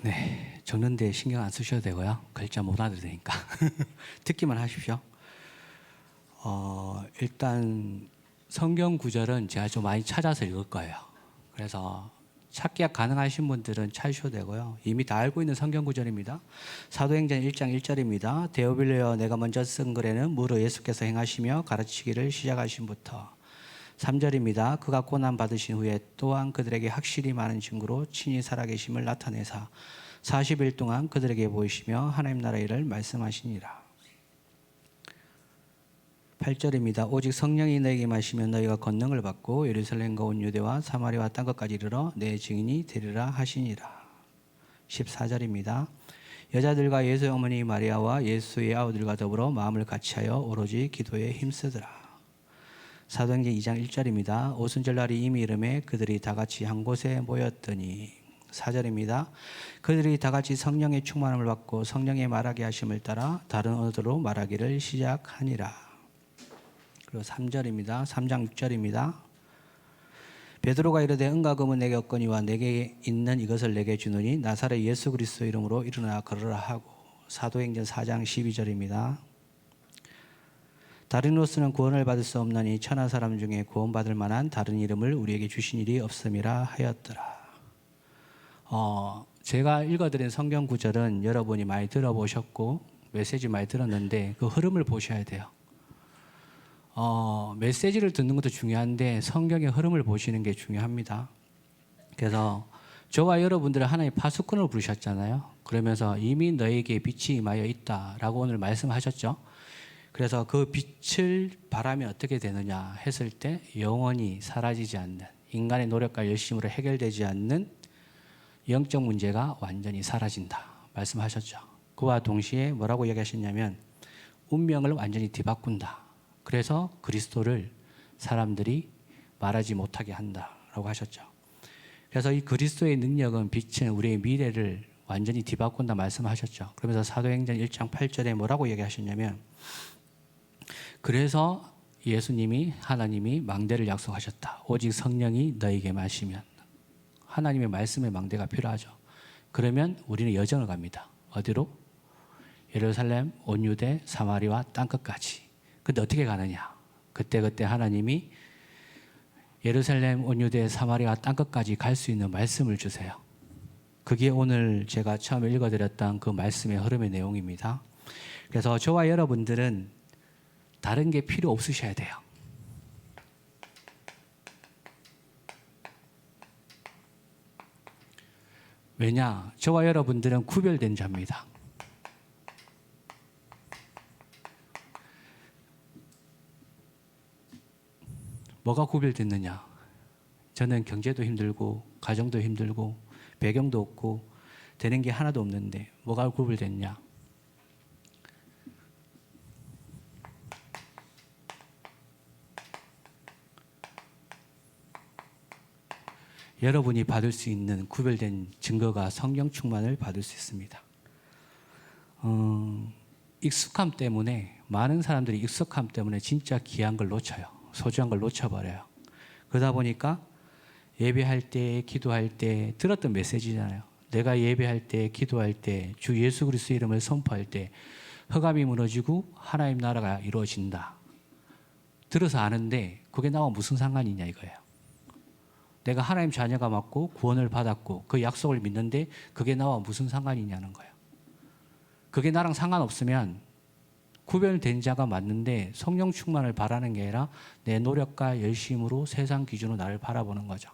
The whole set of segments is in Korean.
네, 적는데 신경 안 쓰셔도 되고요. 글자 못 알아들으니까 듣기만 하십시오. 일단 성경 구절은 제가 좀 많이 찾아서 읽을 거예요. 그래서 찾기가 가능하신 분들은 찾으셔도 되고요. 이미 다 알고 있는 성경 구절입니다. 사도행전 1장 1절입니다. 데오빌레여 내가 먼저 쓴 글에는 무릇 예수께서 행하시며 가르치기를 시작하신부터 3절입니다. 그가 고난 받으신 후에 또한 그들에게 확실히 많은 증거로 친히 살아계심을 나타내사 40일 동안 그들에게 보이시며 하나님 나라의 일을 말씀하시니라. 8절입니다. 오직 성령이 너에게 임하시면 너희가 권능을 받고 예루살렘과 온 유대와 사마리아와 땅끝까지 이르러 내 증인이 되리라 하시니라. 14절입니다. 여자들과 예수의 어머니 마리아와 예수의 아우들과 더불어 마음을 같이하여 오로지 기도에 힘쓰더라. 사도행전 2장 1절입니다. 오순절날이 이미 이름에 그들이 다 같이 한 곳에 모였더니 4절입니다. 그들이 다 같이 성령의 충만함을 받고 성령의 말하게 하심을 따라 다른 언어로 말하기를 시작하니라. 그리고 3절입니다. 3장 6절입니다. 베드로가 이르되 은과 금은 내게 없거니와 내게 있는 이것을 내게 주노니 나사렛 예수 그리스도 이름으로 일어나 걸으라 하고 사도행전 4장 12절입니다. 다른 이로서는 구원을 받을 수 없나니 천하 사람 중에 구원받을 만한 다른 이름을 우리에게 주신 일이 없음이라 하였더라. 제가 읽어드린 성경 구절은 여러분이 많이 들어보셨고 메시지 많이 들었는데 그 흐름을 보셔야 돼요. 메시지를 듣는 것도 중요한데 성경의 흐름을 보시는 게 중요합니다. 그래서 저와 여러분들은 하나님 파수꾼을 부르셨잖아요. 그러면서 이미 너에게 빛이 임하여 있다라고 오늘 말씀하셨죠. 그래서 그 빛을 바라면 어떻게 되느냐 했을 때 영원히 사라지지 않는 인간의 노력과 열심으로 해결되지 않는 영적 문제가 완전히 사라진다 말씀하셨죠. 그와 동시에 뭐라고 이야기하셨냐면 운명을 완전히 뒤바꾼다. 그래서 그리스도를 사람들이 말하지 못하게 한다라고 하셨죠. 그래서 이 그리스도의 능력은 빛은 우리의 미래를 완전히 뒤바꾼다 말씀하셨죠. 그러면서 사도행전 1장 8절에 뭐라고 얘기하셨냐면 그래서 예수님이 하나님이 망대를 약속하셨다. 오직 성령이 너에게 마시면 하나님의 말씀의 망대가 필요하죠. 그러면 우리는 여정을 갑니다. 어디로? 예루살렘, 온 유대, 사마리아 땅끝까지. 근데 어떻게 가느냐? 그때 하나님이 예루살렘, 온 유대, 사마리아 땅끝까지 갈 수 있는 말씀을 주세요. 그게 오늘 제가 처음에 읽어드렸던 그 말씀의 흐름의 내용입니다. 그래서 저와 여러분들은 다른 게 필요 없으셔야 돼요. 왜냐? 저와 여러분들은 구별된 자입니다. 뭐가 구별됐느냐? 저는 경제도 힘들고 가정도 힘들고 배경도 없고 되는 게 하나도 없는데 뭐가 구별됐냐? 여러분이 받을 수 있는 구별된 증거가 성령 충만을 받을 수 있습니다. 익숙함 때문에 많은 사람들이 익숙함 때문에 진짜 귀한 걸 놓쳐요. 소중한 걸 놓쳐버려요. 그러다 보니까 예배할 때 기도할 때 들었던 메시지잖아요. 내가 예배할 때 기도할 때 주 예수 그리스도 이름을 선포할 때 흑암이 무너지고 하나님 나라가 이루어진다. 들어서 아는데 그게 나와 무슨 상관이냐 이거예요. 내가 하나님 자녀가 맞고 구원을 받았고 그 약속을 믿는데 그게 나와 무슨 상관이냐는 거예요. 그게 나랑 상관없으면 구별된 자가 맞는데 성령 충만을 바라는 게 아니라 내 노력과 열심으로 세상 기준으로 나를 바라보는 거죠.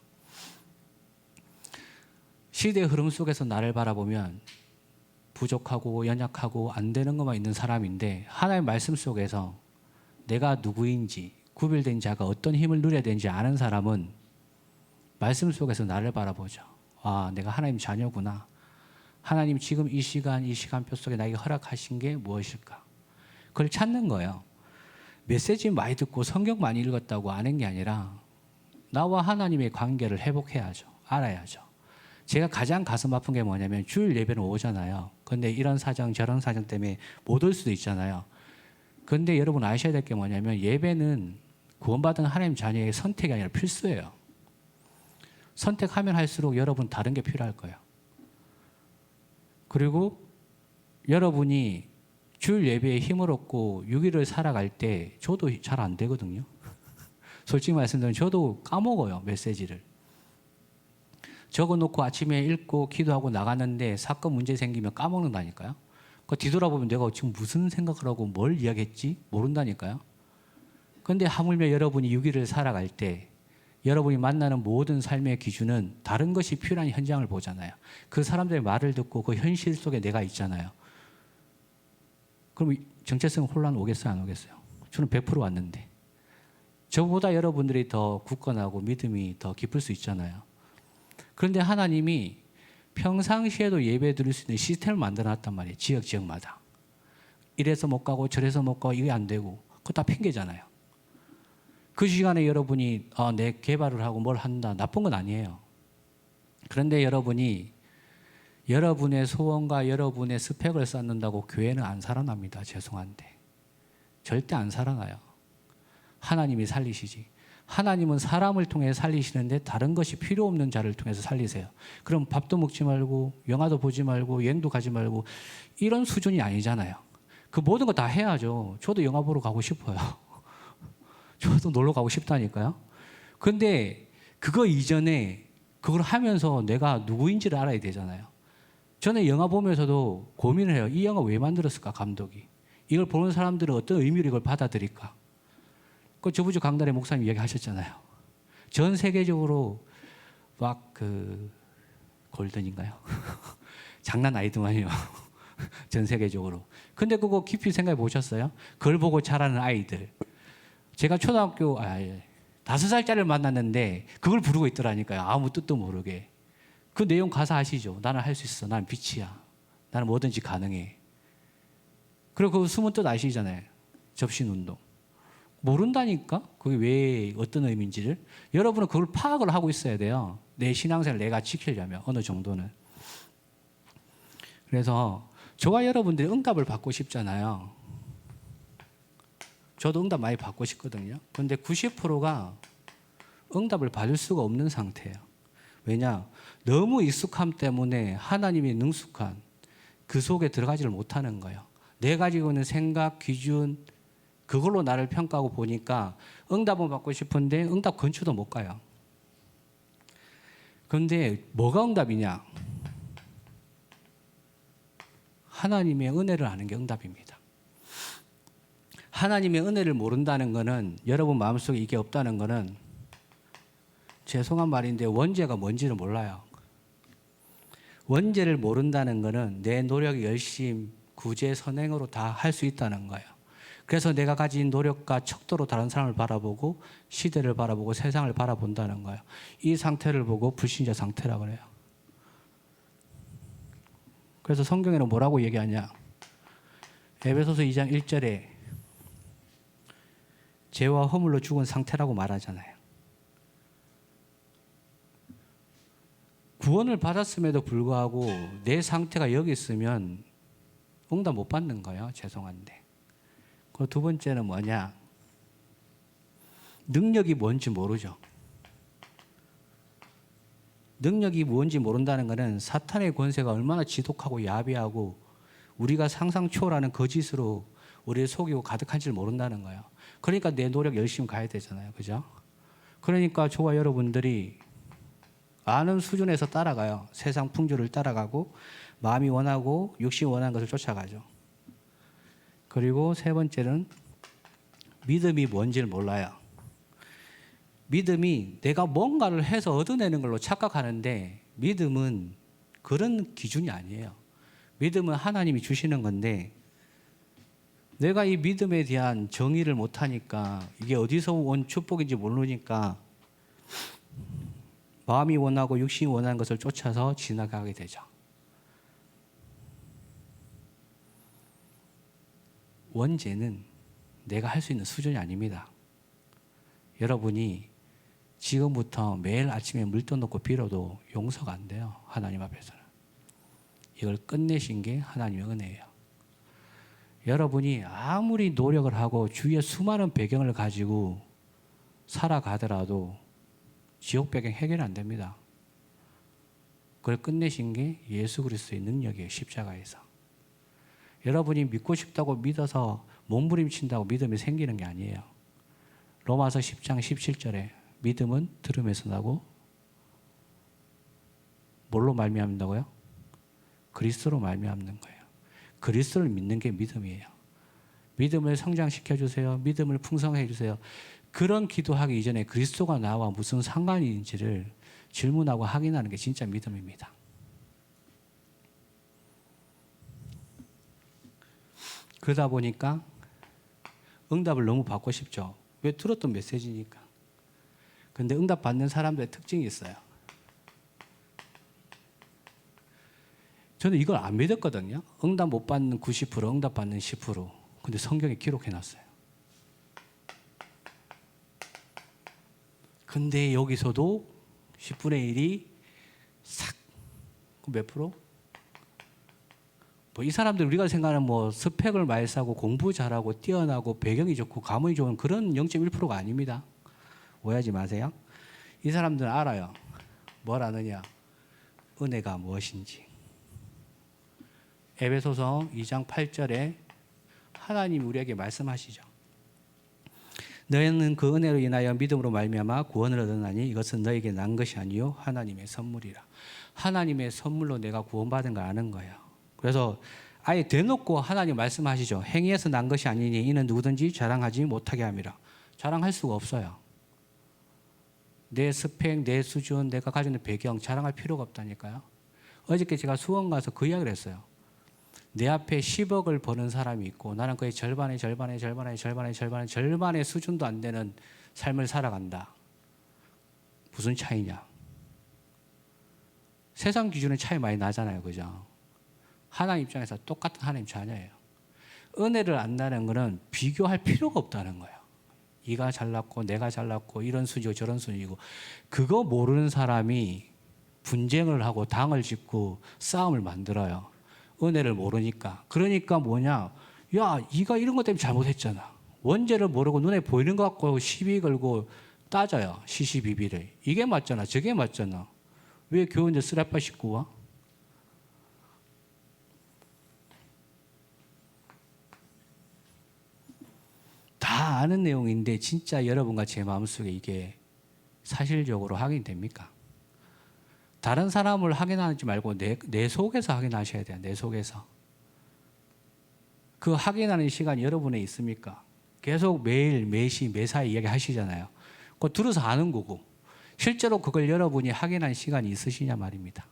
시대의 흐름 속에서 나를 바라보면 부족하고 연약하고 안 되는 것만 있는 사람인데 하나님의 말씀 속에서 내가 누구인지 구별된 자가 어떤 힘을 누려야 되는지 아는 사람은 말씀 속에서 나를 바라보죠. 아, 내가 하나님 자녀구나. 하나님 지금 이 시간표 속에 나에게 허락하신 게 무엇일까? 그걸 찾는 거예요. 메시지 많이 듣고 성경 많이 읽었다고 아는 게 아니라 나와 하나님의 관계를 회복해야죠. 알아야죠. 제가 가장 가슴 아픈 게 뭐냐면 주일 예배는 오잖아요. 그런데 이런 사정 저런 사정 때문에 못 올 수도 있잖아요. 그런데 여러분 아셔야 될 게 뭐냐면 예배는 구원받은 하나님 자녀의 선택이 아니라 필수예요. 선택하면 할수록 여러분 다른 게 필요할 거예요. 그리고 여러분이 주일 예배에 힘을 얻고 6일을 살아갈 때 저도 잘 안 되거든요. 솔직히 말씀드리면 저도 까먹어요, 메시지를. 적어놓고 아침에 읽고 기도하고 나가는데 사건 문제 생기면 까먹는다니까요. 그 뒤돌아보면 내가 지금 무슨 생각을 하고 뭘 이야기했지 모른다니까요. 그런데 하물며 여러분이 6일을 살아갈 때 여러분이 만나는 모든 삶의 기준은 다른 것이 필요한 현장을 보잖아요. 그 사람들의 말을 듣고 그 현실 속에 내가 있잖아요. 그럼 정체성 혼란 오겠어요, 안 오겠어요? 저는 100% 왔는데. 저보다 여러분들이 더 굳건하고 믿음이 더 깊을 수 있잖아요. 그런데 하나님이 평상시에도 예배 드릴 수 있는 시스템을 만들어 놨단 말이에요. 지역마다. 이래서 못 가고 저래서 못 가고 이게 안 되고 그거 다 핑계잖아요. 그 시간에 여러분이 내 개발을 하고 뭘 한다. 나쁜 건 아니에요. 그런데 여러분이 여러분의 소원과 여러분의 스펙을 쌓는다고 교회는 안 살아납니다. 죄송한데. 절대 안 살아나요. 하나님이 살리시지. 하나님은 사람을 통해 살리시는데 다른 것이 필요 없는 자를 통해서 살리세요. 그럼 밥도 먹지 말고 영화도 보지 말고 여행도 가지 말고 이런 수준이 아니잖아요. 그 모든 거 다 해야죠. 저도 영화 보러 가고 싶어요. 저도 놀러 가고 싶다니까요. 그런데 그거 이전에 그걸 하면서 내가 누구인지를 알아야 되잖아요. 저는 영화 보면서도 고민을 해요. 이 영화 왜 만들었을까, 감독이. 이걸 보는 사람들은 어떤 의미로 이걸 받아들일까. 그 저부주 강단의 목사님 이야기하셨잖아요. 전 세계적으로 막 골든인가요? 장난 아니더만요. 전 세계적으로. 근데 그거 깊이 생각해 보셨어요? 그걸 보고 자라는 아이들. 제가 초등학교 5살짜리를 만났는데 그걸 부르고 있더라니까요. 아무 뜻도 모르게. 그 내용 가사 아시죠? 나는 할 수 있어. 나는 빛이야. 나는 뭐든지 가능해. 그리고 그 숨은 뜻 아시잖아요. 접신운동. 모른다니까? 그게 왜 어떤 의미인지를. 여러분은 그걸 파악을 하고 있어야 돼요. 내 신앙생활을 내가 지키려면 어느 정도는. 그래서 저와 여러분들이 응답을 받고 싶잖아요. 저도 응답 많이 받고 싶거든요. 그런데 90%가 응답을 받을 수가 없는 상태예요. 왜냐? 너무 익숙함 때문에 하나님의 능숙한 그 속에 들어가지를 못하는 거예요. 내가 가지고 있는 생각, 기준 그걸로 나를 평가하고 보니까 응답은 받고 싶은데 응답 근처도 못 가요. 그런데 뭐가 응답이냐? 하나님의 은혜를 아는 게 응답입니다. 하나님의 은혜를 모른다는 것은 여러분 마음속에 이게 없다는 것은 죄송한 말인데 원죄가 뭔지를 몰라요. 원죄를 모른다는 것은 내 노력, 열심, 구제, 선행으로 다 할 수 있다는 거예요. 그래서 내가 가진 노력과 척도로 다른 사람을 바라보고 시대를 바라보고 세상을 바라본다는 거예요. 이 상태를 보고 불신자 상태라고 그래요. 그래서 성경에는 뭐라고 얘기하냐? 에베소서 2장 1절에 죄와 허물로 죽은 상태라고 말하잖아요. 구원을 받았음에도 불구하고 내 상태가 여기 있으면 응답 못 받는 거예요. 죄송한데. 그 두 번째는 뭐냐? 능력이 뭔지 모르죠. 능력이 뭔지 모른다는 것은 사탄의 권세가 얼마나 지독하고 야비하고 우리가 상상 초월하는 거짓으로 우리를 속이고 가득한지를 모른다는 거예요. 그러니까 내 노력 열심히 가야 되잖아요. 그죠? 그러니까 저와 여러분들이 아는 수준에서 따라가요. 세상 풍조를 따라가고 마음이 원하고 육신이 원하는 것을 쫓아가죠. 그리고 세 번째는 믿음이 뭔지를 몰라요. 믿음이 내가 뭔가를 해서 얻어내는 걸로 착각하는데 믿음은 그런 기준이 아니에요. 믿음은 하나님이 주시는 건데 내가 이 믿음에 대한 정의를 못하니까 이게 어디서 온 축복인지 모르니까 마음이 원하고 육신이 원하는 것을 쫓아서 지나가게 되죠. 원죄는 내가 할 수 있는 수준이 아닙니다. 여러분이 지금부터 매일 아침에 물 떠놓고 빌어도 용서가 안 돼요. 하나님 앞에서는. 이걸 끝내신 게 하나님의 은혜예요. 여러분이 아무리 노력을 하고 주위에 수많은 배경을 가지고 살아가더라도 지옥 배경 해결이 안 됩니다. 그걸 끝내신 게 예수 그리스도의 능력이에요. 십자가에서. 여러분이 믿고 싶다고 믿어서 몸부림친다고 믿음이 생기는 게 아니에요. 로마서 10장 17절에 믿음은 들음에서 나고 뭘로 말미암는다고요? 그리스도로 말미암는 거예요. 그리스도를 믿는 게 믿음이에요. 믿음을 성장시켜 주세요. 믿음을 풍성해 주세요. 그런 기도하기 이전에 그리스도가 나와 무슨 상관이 있는지를 질문하고 확인하는 게 진짜 믿음입니다. 그러다 보니까 응답을 너무 받고 싶죠. 왜? 들었던 메시지니까. 근데 응답 받는 사람들의 특징이 있어요. 저는 이걸 안 믿었거든요. 응답 못 받는 90%, 응답 받는 10%. 근데 성경에 기록해 놨어요. 근데 여기서도 10분의 1이 싹, 몇 프로? 뭐 이 사람들 우리가 생각하는 뭐 스펙을 많이 쌓고 공부 잘하고 뛰어나고 배경이 좋고 가문이 좋은 그런 0.1%가 아닙니다. 오해하지 마세요. 이 사람들은 알아요. 뭘 아느냐? 은혜가 무엇인지. 에베소서 2장 8절에 하나님이 우리에게 말씀하시죠. 너희는 그 은혜로 인하여 믿음으로 말미암아 구원을 얻었나니 이것은 너에게 난 것이 아니요 하나님의 선물이라. 하나님의 선물로 내가 구원받은 걸 아는 거예요. 그래서 아예 대놓고 하나님 말씀하시죠. 행위에서 난 것이 아니니 이는 누구든지 자랑하지 못하게 함이라. 자랑할 수가 없어요. 내 스펙, 내 수준, 내가 가지고 있는 배경 자랑할 필요가 없다니까요. 어저께 제가 수원 가서 그 이야기를 했어요. 내 앞에 10억을 버는 사람이 있고 나는 그의 절반의 수준도 안 되는 삶을 살아간다. 무슨 차이냐? 세상 기준의 차이 많이 나잖아요. 그죠? 하나님 입장에서 똑같은 하나님 자녀예요. 은혜를 안다는 것은 비교할 필요가 없다는 거예요. 이가 잘났고 내가 잘났고 이런 수준이고 저런 수준이고 그거 모르는 사람이 분쟁을 하고 당을 짓고 싸움을 만들어요. 은혜를 모르니까. 그러니까 뭐냐? 야, 이가 이런 것 때문에 잘못했잖아. 원죄를 모르고 눈에 보이는 것 갖고 시비 걸고 따져요. 시시비비를. 이게 맞잖아. 저게 맞잖아. 왜 교회인데 쓰레빠 씻고 와? 다 아는 내용인데 진짜 여러분과 제 마음속에 이게 사실적으로 확인됩니까? 다른 사람을 확인하지 말고 내 속에서 확인하셔야 돼요. 내 속에서. 그 확인하는 시간이 여러분에 있습니까? 계속 매일, 매시, 매사 이야기 하시잖아요. 그거 들어서 아는 거고 실제로 그걸 여러분이 확인하는 시간이 있으시냐 말입니다.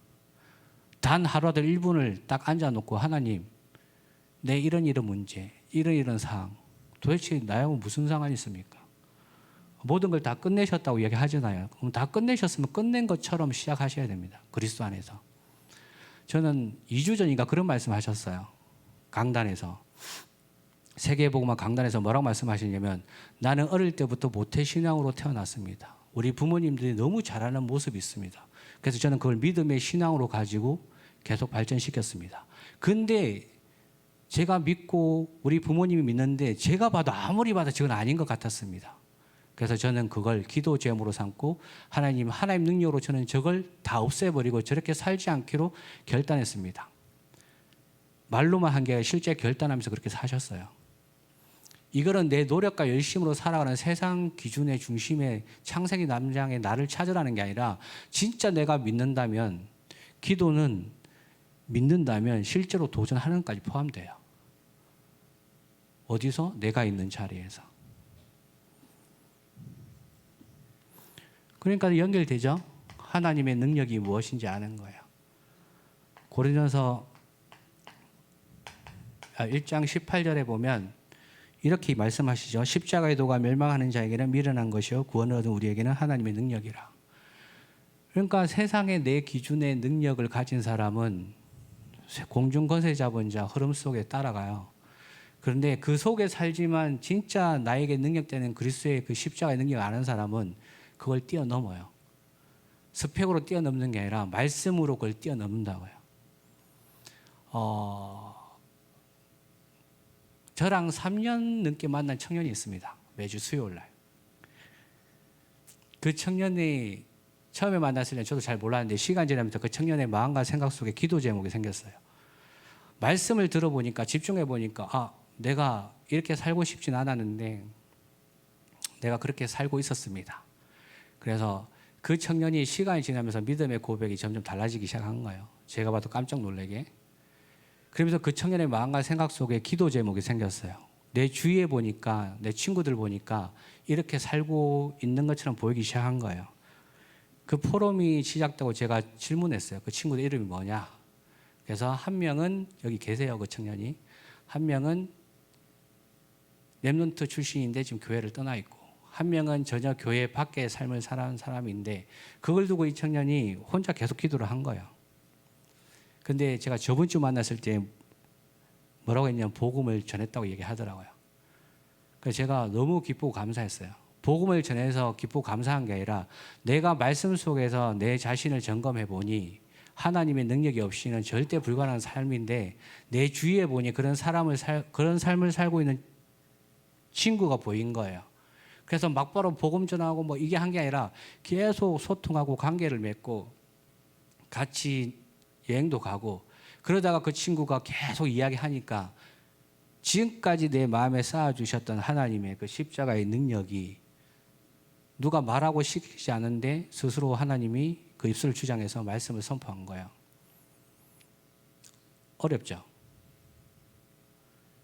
단 하루라도 1분을 딱 앉아놓고 하나님 내 이런 문제, 이런 사항 도대체 나하고 무슨 상관이 있습니까? 모든 걸 다 끝내셨다고 이야기하잖아요. 그럼 다 끝내셨으면 끝낸 것처럼 시작하셔야 됩니다. 그리스도 안에서. 저는 2주 전인가 그런 말씀 하셨어요. 강단에서. 세계복음화 강단에서 뭐라고 말씀하시냐면 나는 어릴 때부터 모태신앙으로 태어났습니다. 우리 부모님들이 너무 잘하는 모습이 있습니다. 그래서 저는 그걸 믿음의 신앙으로 가지고 계속 발전시켰습니다. 근데 제가 믿고 우리 부모님이 믿는데 제가 봐도 아무리 봐도 저건 아닌 것 같았습니다. 그래서 저는 그걸 기도 제목으로 삼고 하나님 능력으로 저는 저걸 다 없애버리고 저렇게 살지 않기로 결단했습니다. 말로만 한 게 아니라 실제 결단하면서 그렇게 사셨어요. 이거는 내 노력과 열심으로 살아가는 세상 기준의 중심에 창세기 남장의 나를 찾으라는 게 아니라 진짜 내가 믿는다면 기도는 믿는다면 실제로 도전하는 것까지 포함돼요. 어디서? 내가 있는 자리에서. 그러니까 연결되죠. 하나님의 능력이 무엇인지 아는 거예요. 고린도서 1장 18절에 보면 이렇게 말씀하시죠. 십자가의 도가 멸망하는 자에게는 미련한 것이요 구원을 얻은 우리에게는 하나님의 능력이라. 그러니까 세상의 내 기준의 능력을 가진 사람은 공중권세 잡은 자 흐름 속에 따라가요. 그런데 그 속에 살지만 진짜 나에게 능력되는 그리스도의 그 십자가의 능력을 아는 사람은 그걸 뛰어넘어요. 스펙으로 뛰어넘는 게 아니라 말씀으로 그걸 뛰어넘는다고요. 저랑 3년 넘게 만난 청년이 있습니다. 매주 수요일 날. 그 청년이 처음에 만났을 때 저도 잘 몰랐는데 시간 지나면서 그 청년의 마음과 생각 속에 기도 제목이 생겼어요. 말씀을 들어보니까 집중해 보니까 내가 이렇게 살고 싶진 않았는데 내가 그렇게 살고 있었습니다. 그래서 그 청년이 시간이 지나면서 믿음의 고백이 점점 달라지기 시작한 거예요. 제가 봐도 깜짝 놀라게. 그러면서 그 청년의 마음과 생각 속에 기도 제목이 생겼어요. 내 주위에 보니까 내 친구들 보니까 이렇게 살고 있는 것처럼 보이기 시작한 거예요. 그 포럼이 시작되고 제가 질문했어요. 그 친구들 이름이 뭐냐? 그래서 한 명은 여기 계세요. 그 청년이. 한 명은 렘넌트 출신인데 지금 교회를 떠나 있고 한 명은 전혀 교회 밖의 삶을 살아온 사람인데 그걸 두고 이 청년이 혼자 계속 기도를 한 거예요. 근데 제가 저번 주 만났을 때 뭐라고 했냐면 복음을 전했다고 얘기하더라고요. 그래서 제가 너무 기쁘고 감사했어요. 복음을 전해서 기쁘고 감사한 게 아니라 내가 말씀 속에서 내 자신을 점검해 보니 하나님의 능력이 없이는 절대 불가능한 삶인데 내 주위에 보니 그런 삶을 살고 있는 친구가 보인 거예요. 그래서 막바로 복음 전하고 뭐 이게 한 게 아니라 계속 소통하고 관계를 맺고 같이 여행도 가고 그러다가 그 친구가 계속 이야기하니까 지금까지 내 마음에 쌓아주셨던 하나님의 그 십자가의 능력이 누가 말하고 시키지 않은데 스스로 하나님이 그 입술을 주장해서 말씀을 선포한 거예요. 어렵죠?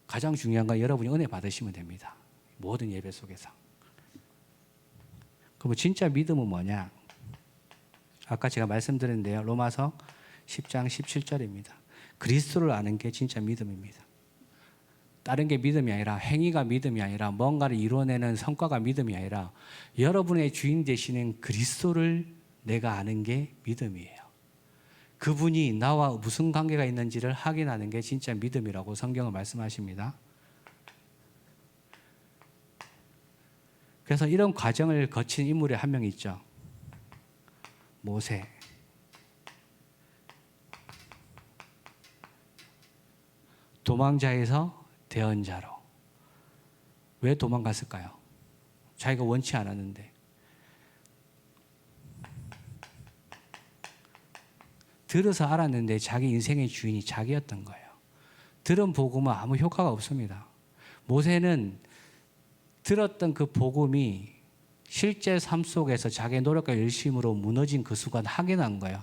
가장 중요한 건 여러분이 은혜 받으시면 됩니다. 모든 예배 속에서. 그럼 진짜 믿음은 뭐냐? 아까 제가 말씀드렸는데요. 로마서 10장 17절입니다. 그리스도를 아는 게 진짜 믿음입니다. 다른 게 믿음이 아니라 행위가 믿음이 아니라 뭔가를 이뤄내는 성과가 믿음이 아니라 여러분의 주인 되시는 그리스도를 내가 아는 게 믿음이에요. 그분이 나와 무슨 관계가 있는지를 확인하는 게 진짜 믿음이라고 성경은 말씀하십니다. 그래서 이런 과정을 거친 인물이 한 명 있죠. 모세. 도망자에서 대언자로. 왜 도망갔을까요? 자기가 원치 않았는데. 들어서 알았는데 자기 인생의 주인이 자기였던 거예요. 들은 복음은 아무 효과가 없습니다. 모세는 들었던 그 복음이 실제 삶 속에서 자기의 노력과 열심으로 무너진 그 순간 확인한 거예요.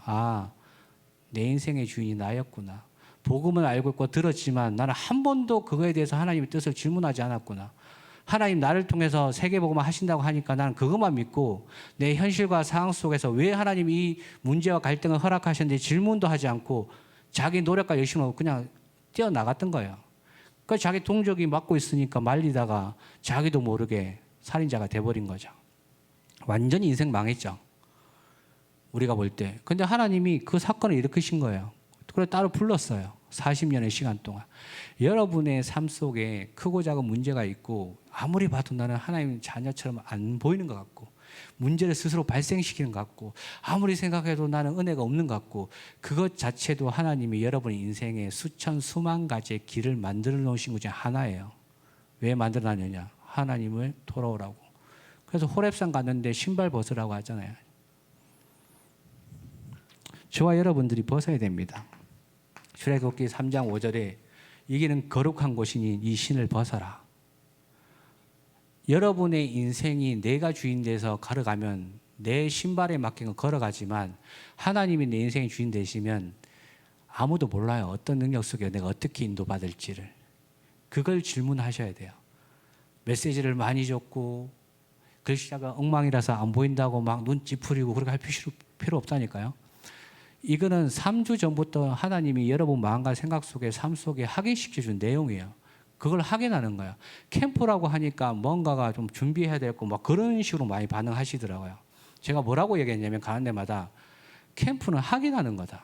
내 인생의 주인이 나였구나. 복음을 알고 있고 들었지만 나는 한 번도 그거에 대해서 하나님의 뜻을 질문하지 않았구나. 하나님 나를 통해서 세계복음을 하신다고 하니까 나는 그것만 믿고 내 현실과 상황 속에서 왜 하나님이 이 문제와 갈등을 허락하셨는지 질문도 하지 않고 자기 노력과 열심으로 그냥 뛰어나갔던 거예요. 그 자기 동족이 맡고 있으니까 말리다가 자기도 모르게 살인자가 돼버린 거죠. 완전히 인생 망했죠. 우리가 볼 때. 근데 하나님이 그 사건을 일으키신 거예요. 그래서 따로 불렀어요. 40년의 시간 동안. 여러분의 삶 속에 크고 작은 문제가 있고 아무리 봐도 나는 하나님 자녀처럼 안 보이는 것 같고 문제를 스스로 발생시키는 것 같고 아무리 생각해도 나는 은혜가 없는 것 같고 그것 자체도 하나님이 여러분의 인생에 수천 수만 가지의 길을 만들어 놓으신 것 중에 하나예요. 왜 만들어 놨느냐? 하나님을 돌아오라고. 그래서 호렙산 갔는데 신발 벗으라고 하잖아요. 저와 여러분들이 벗어야 됩니다. 출애굽기 3장 5절에 여기는 거룩한 곳이니 이 신을 벗어라. 여러분의 인생이 내가 주인 돼서 걸어가면 내 신발에 맡긴 건 걸어가지만 하나님이 내 인생의 주인 되시면 아무도 몰라요. 어떤 능력 속에 내가 어떻게 인도받을지를. 그걸 질문하셔야 돼요. 메시지를 많이 줬고 글씨가 엉망이라서 안 보인다고 막 눈 찌푸리고 그렇게 할 필요 없다니까요. 이거는 3주 전부터 하나님이 여러분 마음과 생각 속에 삶 속에 확인시켜준 내용이에요. 그걸 확인하는 거예요. 캠프라고 하니까 뭔가가 좀 준비해야 되고 막 그런 식으로 많이 반응하시더라고요. 제가 뭐라고 얘기했냐면 가는 데마다 캠프는 확인하는 거다.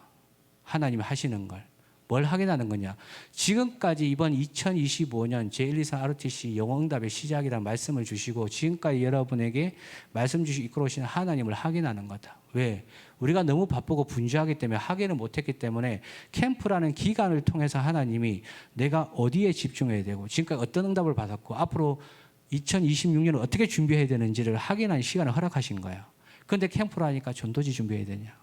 하나님이 하시는 걸. 뭘 확인하는 거냐. 지금까지 이번 2025년 제124 ROTC 영어응답의 시작이라는 말씀을 주시고 지금까지 여러분에게 말씀 주시고 이끌어오시는 하나님을 확인하는 거다. 왜? 우리가 너무 바쁘고 분주하기 때문에 확인을 못했기 때문에 캠프라는 기간을 통해서 하나님이 내가 어디에 집중해야 되고 지금까지 어떤 응답을 받았고 앞으로 2026년을 어떻게 준비해야 되는지를 확인하는 시간을 허락하신 거예요. 근데 캠프를 하니까 전도지 준비해야 되냐?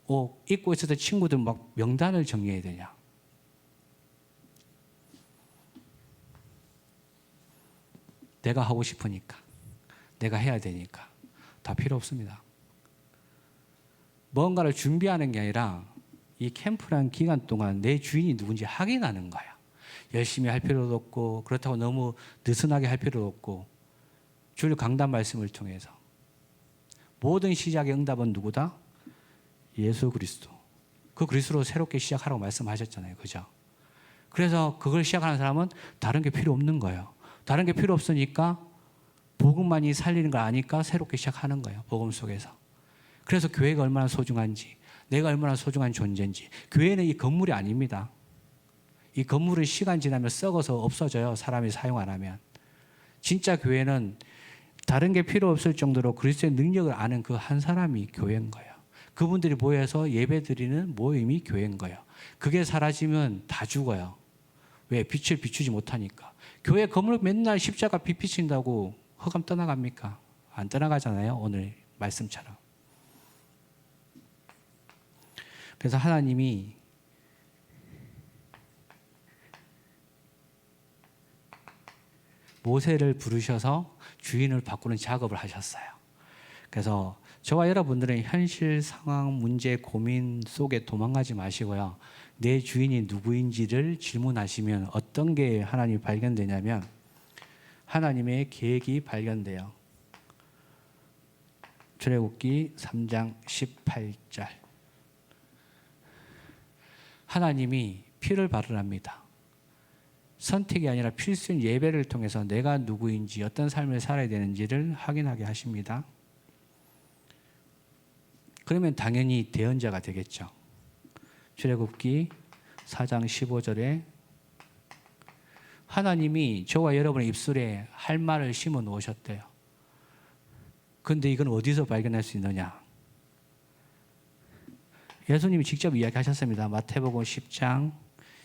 옷 입고 있을 때 친구들 막 명단을 정리해야 되냐? 내가 하고 싶으니까, 내가 해야 되니까 다 필요 없습니다. 뭔가를 준비하는 게 아니라 이 캠프라는 기간 동안 내 주인이 누군지 확인하는 거야. 열심히 할 필요도 없고 그렇다고 너무 느슨하게 할 필요도 없고 주일 강단 말씀을 통해서 모든 시작의 응답은 누구다? 예수 그리스도. 그 그리스도로 새롭게 시작하라고 말씀하셨잖아요. 그죠? 그래서 그걸 시작하는 사람은 다른 게 필요 없는 거예요. 다른 게 필요 없으니까 복음만이 살리는 걸 아니까 새롭게 시작하는 거예요. 복음 속에서. 그래서 교회가 얼마나 소중한지, 내가 얼마나 소중한 존재인지. 교회는 이 건물이 아닙니다. 이 건물은 시간 지나면 썩어서 없어져요. 사람이 사용 안 하면. 진짜 교회는 다른 게 필요 없을 정도로 그리스도의 능력을 아는 그 한 사람이 교회인 거예요. 그분들이 모여서 예배 드리는 모임이 교회인 거예요. 그게 사라지면 다 죽어요. 왜? 빛을 비추지 못하니까. 교회 건물 맨날 십자가 빛 비친다고 흑암 떠나갑니까? 안 떠나가잖아요. 오늘 말씀처럼. 그래서 하나님이 모세를 부르셔서 주인을 바꾸는 작업을 하셨어요. 그래서 저와 여러분들은 현실 상황, 문제, 고민 속에 도망가지 마시고요. 내 주인이 누구인지를 질문하시면 어떤 게 하나님이 발견되냐면 하나님의 계획이 발견돼요. 출애굽기 3장 18절. 하나님이 피를 발언합니다. 선택이 아니라 필수인 예배를 통해서 내가 누구인지 어떤 삶을 살아야 되는지를 확인하게 하십니다. 그러면 당연히 대언자가 되겠죠. 출애굽기 4장 15절에 하나님이 저와 여러분의 입술에 할 말을 심어 놓으셨대요. 그런데 이건 어디서 발견할 수 있느냐? 예수님이 직접 이야기하셨습니다. 마태복음 10장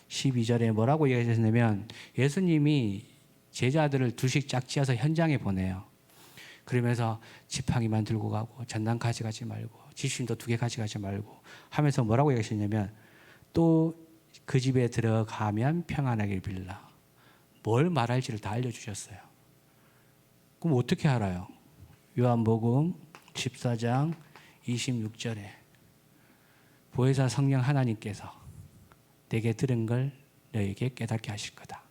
12절에 뭐라고 이야기하셨냐면 예수님이 제자들을 둘씩 짝지어서 현장에 보내요. 그러면서 지팡이만 들고 가고 전단 가져가지 말고 지심도 2개 가져가지 말고 하면서 뭐라고 얘기하셨냐면 또 그 집에 들어가면 평안하길 빌라. 뭘 말할지를 다 알려주셨어요. 그럼 어떻게 알아요? 요한복음 14장 26절에 보혜사 성령 하나님께서 내게 들은 걸 너에게 깨닫게 하실 거다.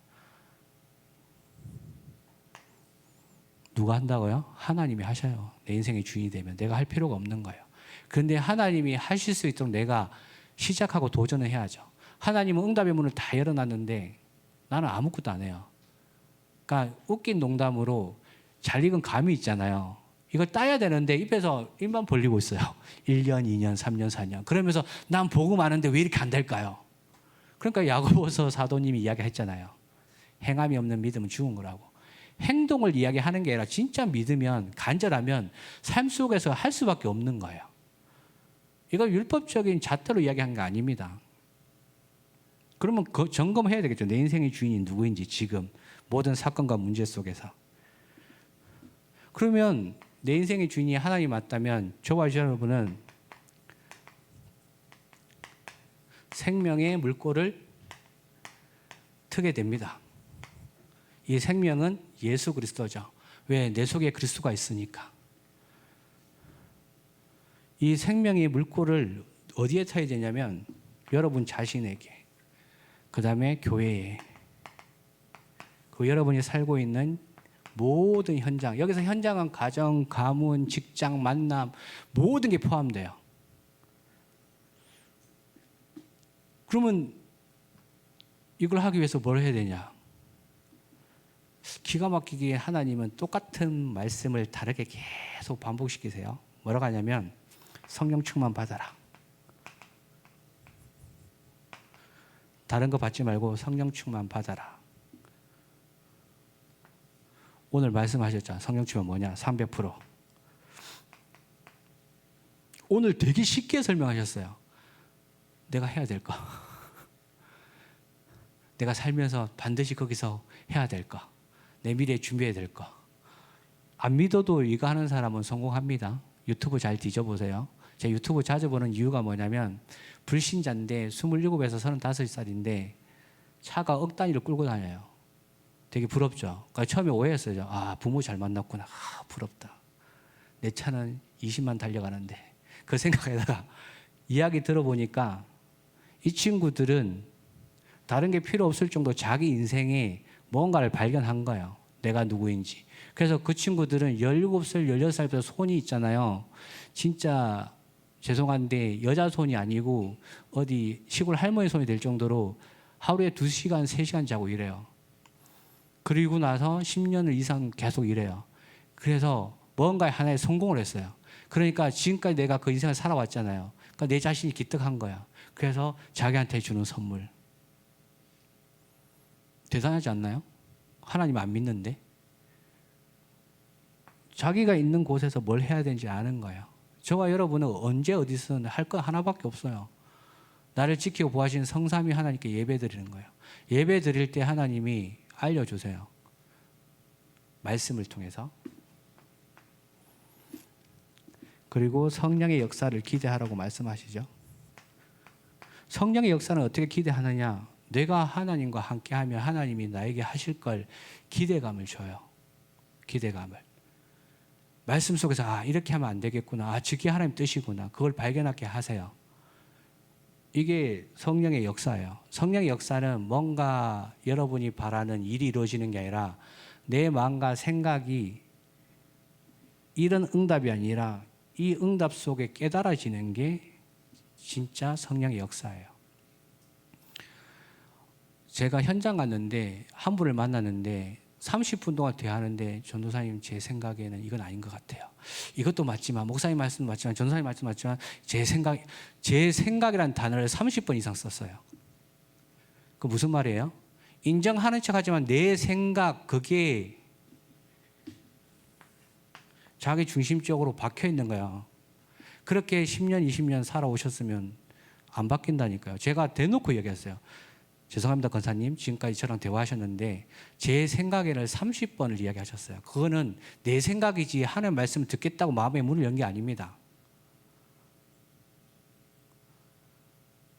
누가 한다고요? 하나님이 하셔요. 내 인생의 주인이 되면 내가 할 필요가 없는 거예요. 그런데 하나님이 하실 수 있도록 내가 시작하고 도전을 해야죠. 하나님은 응답의 문을 다 열어놨는데 나는 아무것도 안 해요. 그러니까 웃긴 농담으로 잘 익은 감이 있잖아요. 이걸 따야 되는데 입만 벌리고 있어요. 1년, 2년, 3년, 4년. 그러면서 난 복음 아는데 왜 이렇게 안 될까요? 그러니까 야고보서 사도님이 이야기했잖아요. 행함이 없는 믿음은 죽은 거라고. 행동을 이야기하는 게 아니라 진짜 믿으면 간절하면 삶 속에서 할 수밖에 없는 거예요. 이거 율법적인 잣대로 이야기한 게 아닙니다. 그러면 점검해야 되겠죠. 내 인생의 주인이 누구인지 지금 모든 사건과 문제 속에서. 그러면 내 인생의 주인이 하나님 맞다면 저와 여러분은 생명의 물꼬를 트게 됩니다. 이 생명은 예수 그리스도죠. 왜? 내 속에 그리스도가 있으니까. 이 생명의 물꼬를 어디에 타야 되냐면 여러분 자신에게, 그 다음에 교회에, 그 여러분이 살고 있는 모든 현장, 여기서 현장은 가정, 가문, 직장, 만남 모든 게 포함돼요. 그러면 이걸 하기 위해서 뭘 해야 되냐? 기가 막히게 하나님은 똑같은 말씀을 다르게 계속 반복시키세요. 뭐라고 하냐면 성령 충만 받아라. 다른 거 받지 말고 성령 충만 받아라. 오늘 말씀하셨잖아. 성령 충만 뭐냐? 300%. 오늘 되게 쉽게 설명하셨어요. 내가 해야 될 거. 내가 살면서 반드시 거기서 해야 될 거. 내 미래에 준비해야 될 거. 안 믿어도 이거 하는 사람은 성공합니다. 유튜브 잘 뒤져보세요. 제 유튜브 자주 보는 이유가 뭐냐면 불신자인데 27에서 35살인데 차가 억 단위로 끌고 다녀요. 되게 부럽죠. 그러니까 처음에 오해했어요. 아, 부모 잘 만났구나. 아, 부럽다. 내 차는 20만 달려가는데. 그 생각에다가 이야기 들어보니까 이 친구들은 다른 게 필요 없을 정도 자기 인생에 뭔가를 발견한 거예요. 내가 누구인지. 그래서 그 친구들은 17살, 16살부터 손이 있잖아요. 진짜 죄송한데 여자 손이 아니고 어디 시골 할머니 손이 될 정도로 하루에 2시간, 3시간 자고 이래요. 그리고 나서 10년을 이상 계속 일해요. 그래서 뭔가 하나에 성공을 했어요. 그러니까 지금까지 내가 그 인생을 살아왔잖아요. 그러니까 내 자신이 기특한 거야. 그래서 자기한테 주는 선물. 대단하지 않나요? 하나님 안 믿는데? 자기가 있는 곳에서 뭘 해야 되는지 아는 거예요. 저와 여러분은 언제 어디서든 할 거 하나밖에 없어요. 나를 지키고 보호하시는 성삼위 하나님께 예배 드리는 거예요. 예배 드릴 때 하나님이 알려주세요. 말씀을 통해서. 그리고 성령의 역사를 기대하라고 말씀하시죠. 성령의 역사는 어떻게 기대하느냐? 내가 하나님과 함께하면 하나님이 나에게 하실 걸 기대감을 줘요. 기대감을. 말씀 속에서 아, 이렇게 하면 안 되겠구나. 아, 저게 하나님 뜻이구나. 그걸 발견하게 하세요. 이게 성령의 역사예요. 성령의 역사는 뭔가 여러분이 바라는 일이 이루어지는 게 아니라 내 마음과 생각이 이런 응답이 아니라 이 응답 속에 깨달아지는 게 진짜 성령의 역사예요. 제가 현장 갔는데 한 분을 만났는데 30분 동안 대하는데 전도사님 제 생각에는 이건 아닌 것 같아요. 이것도 맞지만 목사님 말씀도 맞지만 전도사님 말씀도 맞지만 제 생각이라는 단어를 30번 이상 썼어요. 그 무슨 말이에요? 인정하는 척하지만 내 생각 그게 자기 중심적으로 박혀 있는 거야. 그렇게 10년, 20년 살아오셨으면 안 바뀐다니까요. 제가 대놓고 얘기했어요. 죄송합니다, 권사님. 지금까지 저랑 대화하셨는데 제 생각에는 30번을 이야기하셨어요. 그거는 내 생각이지 하나님 말씀을 듣겠다고 마음의 문을 연 게 아닙니다.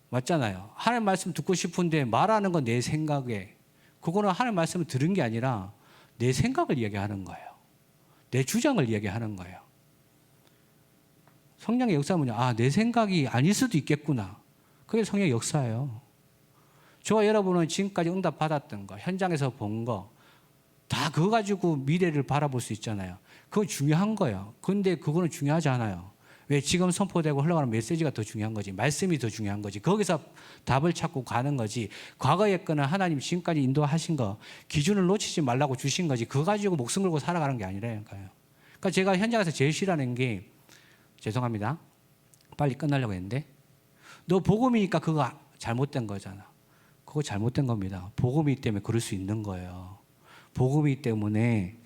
맞잖아요. 하나님 말씀 듣고 싶은데 말하는 건 내 생각에 그거는 하나님 말씀을 들은 게 아니라 내 생각을 이야기하는 거예요. 내 주장을 이야기하는 거예요. 성령의 역사는 뭐냐? 아, 내 생각이 아닐 수도 있겠구나. 그게 성령의 역사예요. 저와 여러분은 지금까지 응답 받았던 거, 현장에서 본 거, 다 그거 가지고 미래를 바라볼 수 있잖아요. 그건 중요한 거예요. 그런데 그거는 중요하지 않아요. 왜? 지금 선포되고 흘러가는 메시지가 더 중요한 거지. 말씀이 더 중요한 거지. 거기서 답을 찾고 가는 거지. 과거의 거는 하나님 지금까지 인도하신 거, 기준을 놓치지 말라고 주신 거지. 그거 가지고 목숨 걸고 살아가는 게 아니라니까요. 그러니까 제가 현장에서 제일 싫어하는 게, 죄송합니다. 빨리 끝나려고 했는데, 너 복음이니까 그거 잘못된 거잖아. 그거 잘못된 겁니다. 복음이기 때문에 그럴 수 있는 거예요. 복음이기 때문에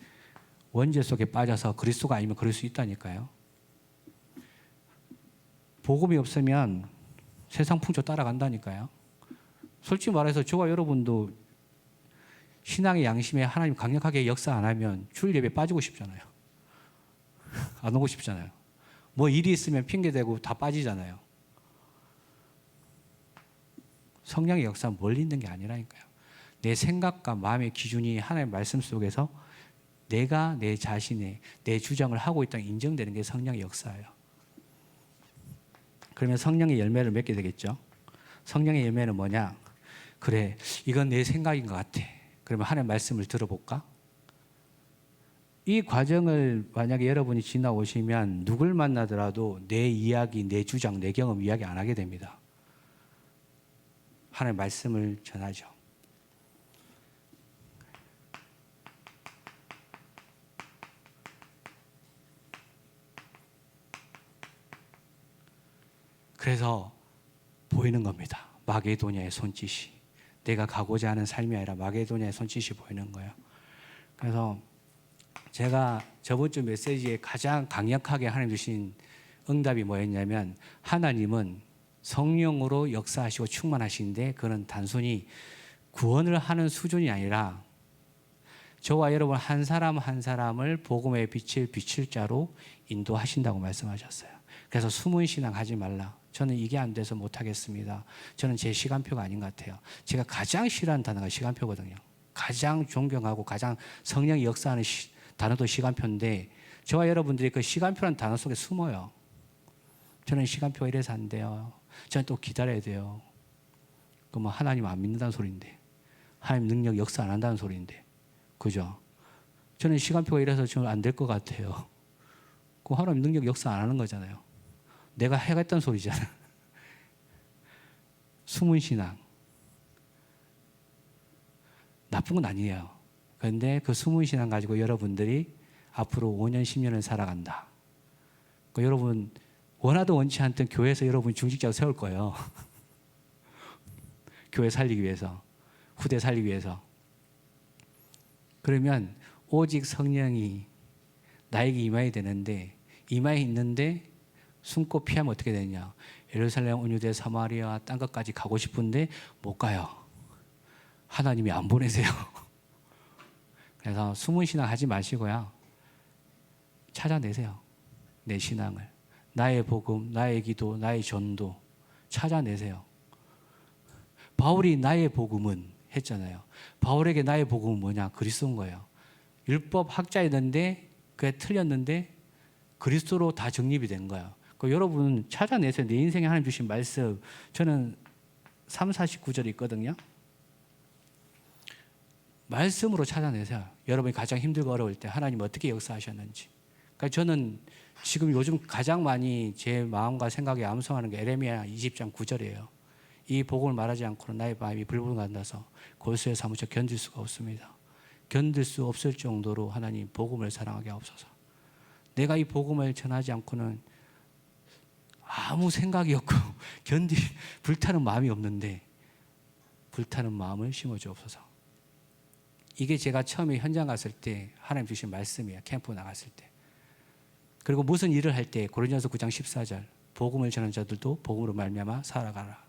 원죄 속에 빠져서 그리스도가 아니면 그럴 수 있다니까요. 복음이 없으면 세상 풍조 따라간다니까요. 솔직히 말해서 저와 여러분도 신앙의 양심에 하나님 강력하게 역사 안 하면 주일 예배 빠지고 싶잖아요. 안 오고 싶잖아요. 뭐 일이 있으면 핑계대고 다 빠지잖아요. 성령의 역사는 멀리 있는 게 아니라니까요. 내 생각과 마음의 기준이 하나님의 말씀 속에서 내가 내 자신의 내 주장을 하고 있다는 인정되는 게 성령의 역사예요. 그러면 성령의 열매를 맺게 되겠죠. 성령의 열매는 뭐냐? 그래, 이건 내 생각인 것 같아. 그러면 하나님의 말씀을 들어볼까? 이 과정을 만약에 여러분이 지나오시면 누굴 만나더라도 내 이야기, 내 주장, 내 경험 이야기 안 하게 됩니다. 하나님의 말씀을 전하죠. 그래서 보이는 겁니다. 마게도냐의 손짓이. 내가 가고자 하는 삶이 아니라 마게도냐의 손짓이 보이는 거예요. 그래서 제가 저번 주 메시지에 가장 강력하게 하나님 주신 응답이 뭐였냐면, 하나님은 성령으로 역사하시고 충만하신데 그는 단순히 구원을 하는 수준이 아니라 저와 여러분 한 사람 한 사람을 복음의 빛을 비칠 자로 인도하신다고 말씀하셨어요. 그래서 숨은 신앙 하지 말라. 저는 이게 안 돼서 못하겠습니다. 저는 제 시간표가 아닌 것 같아요. 제가 가장 싫어하는 단어가 시간표거든요. 가장 존경하고 가장 성령이 역사하는 단어도 시간표인데 저와 여러분들이 그 시간표라는 단어 속에 숨어요. 저는 시간표가 이래서 안 돼요. 저는 또 기다려야 돼요. 그럼 하나님 안 믿는다는 소리인데, 하나님 능력 역사 안 한다는 소리인데, 그죠? 저는 시간표가 이래서 좀 안 될 것 같아요. 그 하나님 능력 역사 안 하는 거잖아요. 내가 해갔다는 소리잖아요. 숨은 신앙. 나쁜 건 아니에요. 그런데 그 숨은 신앙 가지고 여러분들이 앞으로 5년, 10년을 살아간다. 그러니까 여러분 원하도 원치 않던 교회에서 여러분 중직자로 세울 거예요. 교회 살리기 위해서, 후대 살리기 위해서. 그러면 오직 성령이 나에게 임해야 되는데, 임해 있는데 숨고 피하면 어떻게 되냐? 예루살렘, 온 유대, 사마리아 딴 것까지 가고 싶은데 못 가요. 하나님이 안 보내세요. 그래서 숨은 신앙 하지 마시고요. 찾아내세요. 내 신앙을. 나의 복음, 나의 기도, 나의 전도 찾아내세요. 바울이 나의 복음은 했잖아요. 바울에게 나의 복음은 뭐냐? 그리스도인 거예요. 율법 학자였는데 그게 틀렸는데 그리스도로 다 정립이 된 거예요. 여러분 찾아내세요. 내 인생에 하나님 주신 말씀. 저는 3, 49절 있거든요. 말씀으로 찾아내세요. 여러분이 가장 힘들고 어려울 때 하나님 어떻게 역사하셨는지. 그러니까 저는 지금 요즘 가장 많이 제 마음과 생각에 암송하는 게 에레미야 20장 9절이에요. 이 복음을 말하지 않고는 나의 마음이 불불간다서 골수에 사무쳐 견딜 수가 없습니다. 견딜 수 없을 정도로 하나님 복음을 사랑하게 하옵소서. 내가 이 복음을 전하지 않고는 아무 생각이 없고 불타는 마음이 없는데 불타는 마음을 심어주옵소서. 이게 제가 처음에 현장 갔을 때 하나님 주신 말씀이에요. 캠프 나갔을 때. 그리고 무슨 일을 할 때 고린도전서 9장 14절 복음을 전하는 자들도 복음으로 말미암아 살아가라.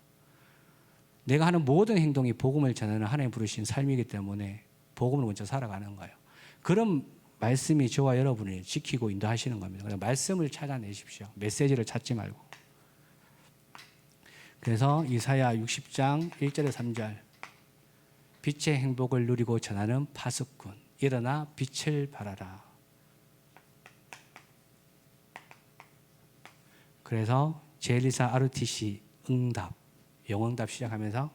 내가 하는 모든 행동이 복음을 전하는 하나님 부르신 삶이기 때문에 복음으로 먼저 살아가는 거예요. 그런 말씀이 저와 여러분을 지키고 인도하시는 겁니다. 그래서 말씀을 찾아내십시오. 메시지를 찾지 말고. 그래서 이사야 60장 1절에 3절 빛의 행복을 누리고 전하는 파수꾼 일어나 빛을 발하라. 그래서 제일리사 RTC 응답 영응답 시작하면서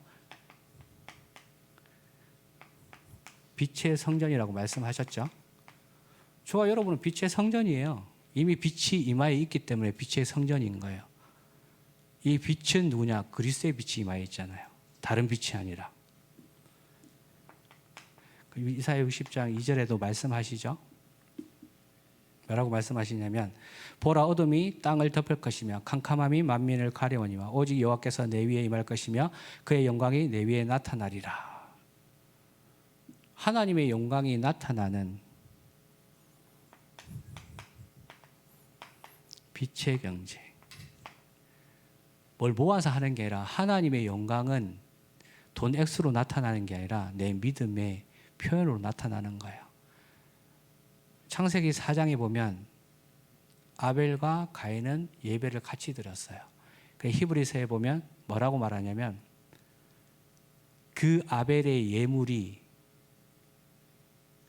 빛의 성전이라고 말씀하셨죠. 저와 여러분은 빛의 성전이에요. 이미 빛이 이마에 있기 때문에 빛의 성전인 거예요. 이 빛은 누구냐? 그리스도의 빛이 이마에 있잖아요. 다른 빛이 아니라. 이사야 60장 2절에도 말씀하시죠. 뭐라고 말씀하시냐면 보라 어둠이 땅을 덮을 것이며 캄캄함이 만민을 가려우니와 오직 여호와께서 내 위에 임할 것이며 그의 영광이 내 위에 나타나리라. 하나님의 영광이 나타나는 빛의 경제. 뭘 모아서 하는 게 아니라 하나님의 영광은 돈 액수로 나타나는 게 아니라 내 믿음의 표현으로 나타나는 거예요. 창세기 4장에 보면 아벨과 가인은 예배를 같이 드렸어요. 히브리서에 보면 뭐라고 말하냐면 그 아벨의 예물이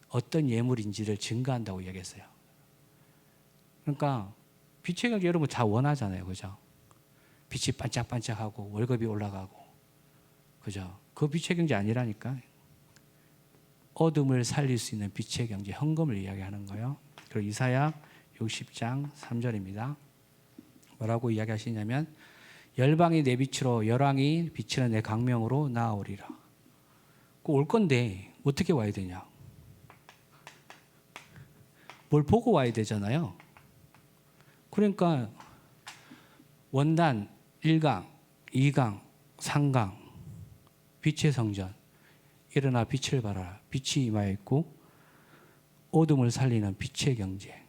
어떤 예물인지를 증거한다고 이야기했어요. 그러니까 빛의 경제 여러분 다 원하잖아요. 그죠? 빛이 반짝반짝하고 월급이 올라가고 그죠? 그 빛의 경제 아니라니까. 어둠을 살릴 수 있는 빛의 경제, 헌금을 이야기하는 거예요. 그리고 이사야 60장 3절입니다. 뭐라고 이야기하시냐면 열방이 내 빛으로 열왕이 비치는 내 강명으로 나아오리라. 올 건데 어떻게 와야 되냐? 뭘 보고 와야 되잖아요. 그러니까 원단 1강, 2강, 3강 빛의 성전 일어나 빛을 발하라. 빛이 임하여 있고 어둠을 살리는 빛의 경제.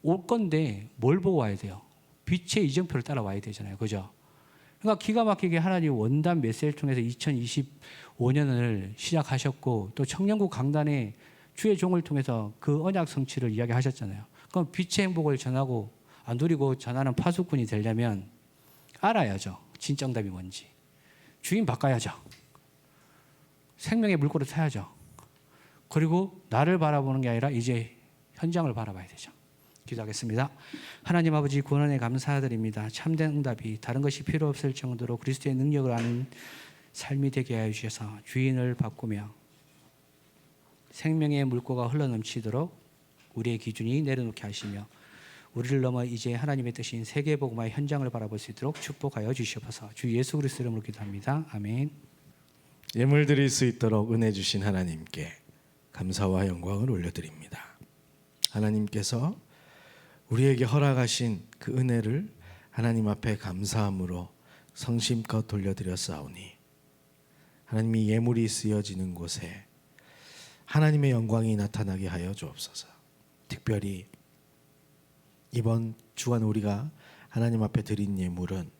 올 건데 뭘 보고 와야 돼요? 빛의 이정표를 따라와야 되잖아요. 그죠? 그러니까 기가 막히게 하나님 원단 메시지를 통해서 2025년을 시작하셨고 또 청년국 강단에 주의 종을 통해서 그 언약 성취를 이야기하셨잖아요. 그럼 빛의 행복을 전하고 누리고 전하는 파수꾼이 되려면 알아야죠. 진짜 응답이 뭔지. 주인 바꿔야죠. 생명의 물꼬를 타야죠. 그리고 나를 바라보는 게 아니라 이제 현장을 바라봐야 되죠. 기도하겠습니다. 하나님 아버지 구원에 감사드립니다. 참된 응답이 다른 것이 필요 없을 정도로 그리스도의 능력을 아는 삶이 되게 하여 주셔서 주인을 바꾸며 생명의 물꼬가 흘러넘치도록 우리의 기준이 내려놓게 하시며 우리를 넘어 이제 하나님의 뜻인 세계복음화의 현장을 바라볼 수 있도록 축복하여 주시옵소서. 주 예수 그리스도 이름으로 기도합니다. 아멘. 예물 드릴 수 있도록 은혜 주신 하나님께 감사와 영광을 올려드립니다. 하나님께서 우리에게 허락하신 그 은혜를 하나님 앞에 감사함으로 성심껏 돌려드렸사오니 하나님이 예물이 쓰여지는 곳에 하나님의 영광이 나타나게 하여 주옵소서. 특별히 이번 주간 우리가 하나님 앞에 드린 예물은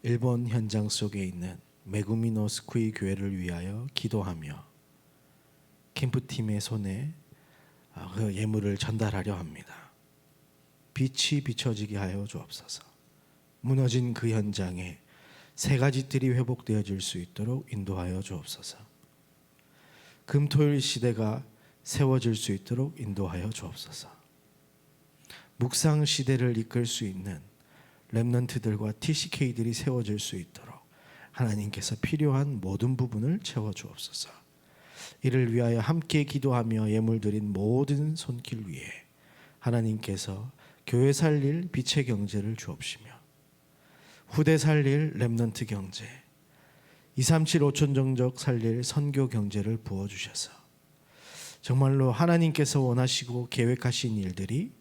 일본 현장 속에 있는 메구미노 스쿠이 교회를 위하여 기도하며 캠프팀의 손에 그 예물을 전달하려 합니다. 빛이 비춰지게 하여 주옵소서. 무너진 그 현장에 새 가지들이 회복되어질 수 있도록 인도하여 주옵소서. 금토일 시대가 세워질 수 있도록 인도하여 주옵소서. 묵상 시대를 이끌 수 있는 렘넌트들과 TCK들이 세워질 수 있도록 하나님께서 필요한 모든 부분을 채워 주옵소서. 이를 위하여 함께 기도하며 예물 드린 모든 손길 위에 하나님께서 교회 살릴 빛의 경제를 주옵시며 후대 살릴 렘넌트 경제, 237 5천 정적 살릴 선교 경제를 부어주셔서 정말로 하나님께서 원하시고 계획하신 일들이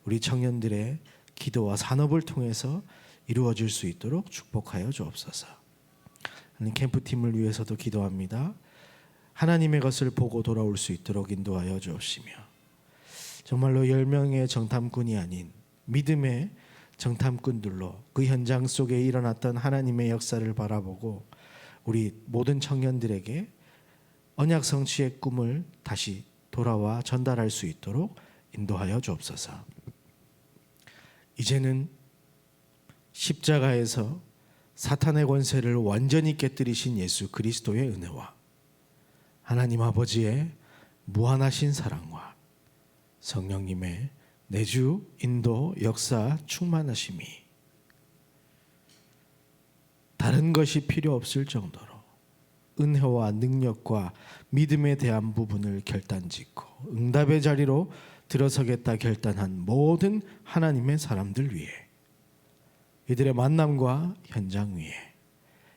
우리 청년들의 기도와 산업을 통해서 이루어질 수 있도록 축복하여 주옵소서. 캠프팀을 위해서도 기도합니다. 하나님의 것을 보고 돌아올 수 있도록 인도하여 주옵시며 정말로 10명의 정탐꾼이 아닌 믿음의 정탐꾼들로 그 현장 속에 일어났던 하나님의 역사를 바라보고 우리 모든 청년들에게 언약 성취의 꿈을 다시 돌아와 전달할 수 있도록 인도하여 주옵소서. 이제는 십자가에서 사탄의 권세를 완전히 깨뜨리신 예수 그리스도의 은혜와 하나님 아버지의 무한하신 사랑과 성령님의 내주 인도 역사 충만하심이 다른 것이 필요 없을 정도로 은혜와 능력과 믿음에 대한 부분을 결단짓고 응답의 자리로 들어서겠다 결단한 모든 하나님의 사람들 위해 이들의 만남과 현장 위에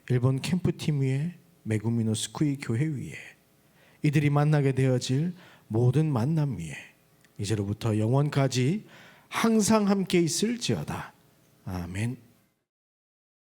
일본 캠프팀 위에 메구미노 스쿠이 교회 위에 이들이 만나게 되어질 모든 만남 위에 이제로부터 영원까지 항상 함께 있을지어다. 아멘.